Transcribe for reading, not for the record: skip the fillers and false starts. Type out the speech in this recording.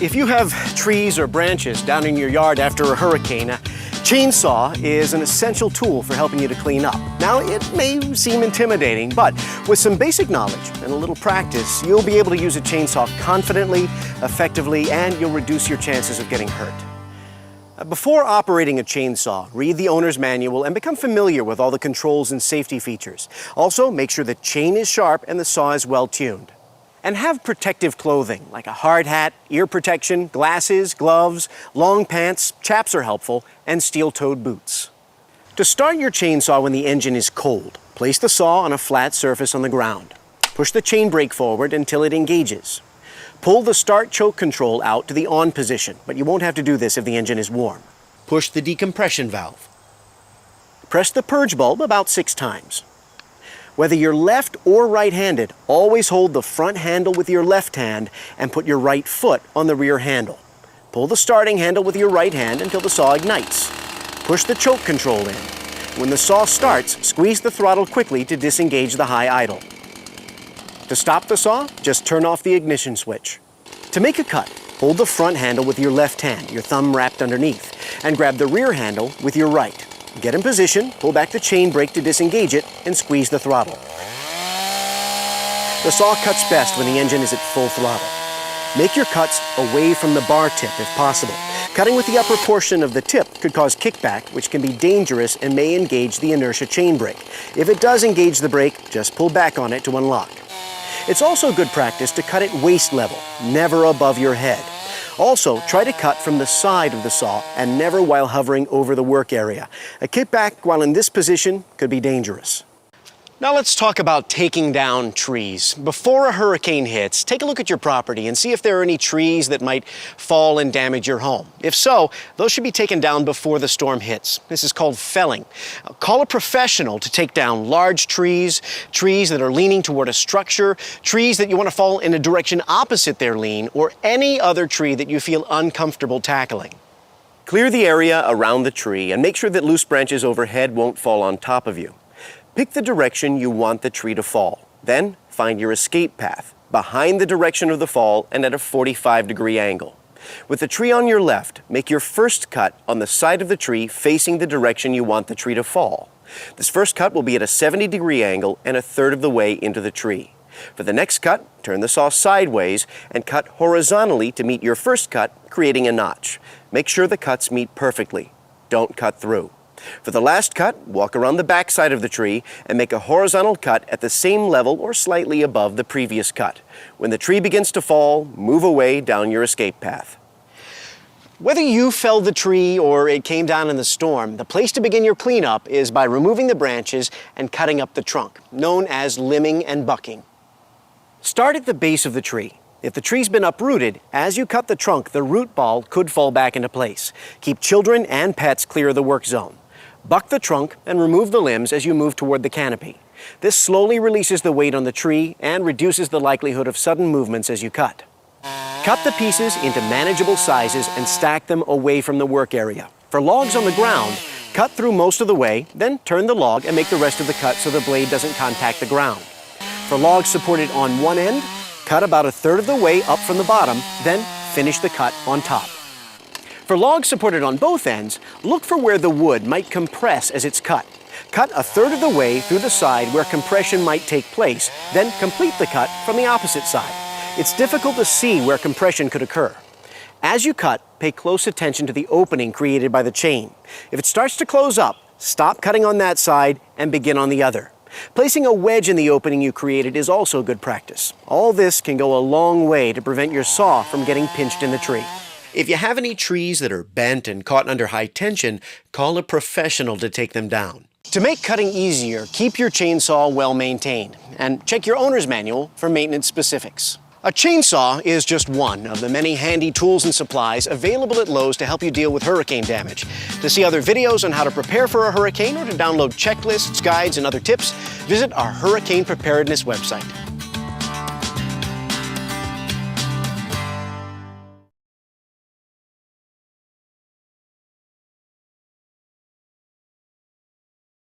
If you have trees or branches down in your yard after a hurricane, a chainsaw is an essential tool for helping you to clean up. Now, it may seem intimidating, but with some basic knowledge and a little practice, you'll be able to use a chainsaw confidently, effectively, and you'll reduce your chances of getting hurt. Before operating a chainsaw, read the owner's manual and become familiar with all the controls and safety features. Also, make sure the chain is sharp and the saw is well tuned. And have protective clothing, like a hard hat, ear protection, glasses, gloves, long pants, chaps are helpful, and steel-toed boots. To start your chainsaw when the engine is cold, place the saw on a flat surface on the ground. Push the chain brake forward until it engages. Pull the start choke control out to the on position, but you won't have to do this if the engine is warm. Push the decompression valve. Press the purge bulb about 6 times. Whether you're left or right-handed, always hold the front handle with your left hand and put your right foot on the rear handle. Pull the starting handle with your right hand until the saw ignites. Push the choke control in. When the saw starts, squeeze the throttle quickly to disengage the high idle. To stop the saw, just turn off the ignition switch. To make a cut, hold the front handle with your left hand, your thumb wrapped underneath, and grab the rear handle with your right. Get in position, pull back the chain brake to disengage it, and squeeze the throttle. The saw cuts best when the engine is at full throttle. Make your cuts away from the bar tip if possible. Cutting with the upper portion of the tip could cause kickback, which can be dangerous and may engage the inertia chain brake. If it does engage the brake, just pull back on it to unlock. It's also good practice to cut at waist level, never above your head. Also, try to cut from the side of the saw and never while hovering over the work area. A kickback while in this position could be dangerous. Now let's talk about taking down trees. Before a hurricane hits, take a look at your property and see if there are any trees that might fall and damage your home. If so, those should be taken down before the storm hits. This is called felling. Call a professional to take down large trees, trees that are leaning toward a structure, trees that you want to fall in a direction opposite their lean, or any other tree that you feel uncomfortable tackling. Clear the area around the tree and make sure that loose branches overhead won't fall on top of you. Pick the direction you want the tree to fall. Then find your escape path, behind the direction of the fall and at a 45-degree angle. With the tree on your left, make your first cut on the side of the tree facing the direction you want the tree to fall. This first cut will be at a 70-degree angle and a third of the way into the tree. For the next cut, turn the saw sideways and cut horizontally to meet your first cut, creating a notch. Make sure the cuts meet perfectly. Don't cut through. For the last cut, walk around the back side of the tree and make a horizontal cut at the same level or slightly above the previous cut. When the tree begins to fall, move away down your escape path. Whether you felled the tree or it came down in the storm, the place to begin your cleanup is by removing the branches and cutting up the trunk, known as limbing and bucking. Start at the base of the tree. If the tree's been uprooted, as you cut the trunk, the root ball could fall back into place. Keep children and pets clear of the work zone. Buck the trunk and remove the limbs as you move toward the canopy. This slowly releases the weight on the tree and reduces the likelihood of sudden movements as you cut. Cut the pieces into manageable sizes and stack them away from the work area. For logs on the ground, cut through most of the way, then turn the log and make the rest of the cut so the blade doesn't contact the ground. For logs supported on one end, cut about a third of the way up from the bottom, then finish the cut on top. For logs supported on both ends, look for where the wood might compress as it's cut. Cut a third of the way through the side where compression might take place, then complete the cut from the opposite side. It's difficult to see where compression could occur. As you cut, pay close attention to the opening created by the chain. If it starts to close up, stop cutting on that side and begin on the other. Placing a wedge in the opening you created is also good practice. All this can go a long way to prevent your saw from getting pinched in the tree. If you have any trees that are bent and caught under high tension, call a professional to take them down. To make cutting easier, keep your chainsaw well maintained and check your owner's manual for maintenance specifics. A chainsaw is just one of the many handy tools and supplies available at Lowe's to help you deal with hurricane damage. To see other videos on how to prepare for a hurricane or to download checklists, guides, and other tips, visit our Hurricane Preparedness website.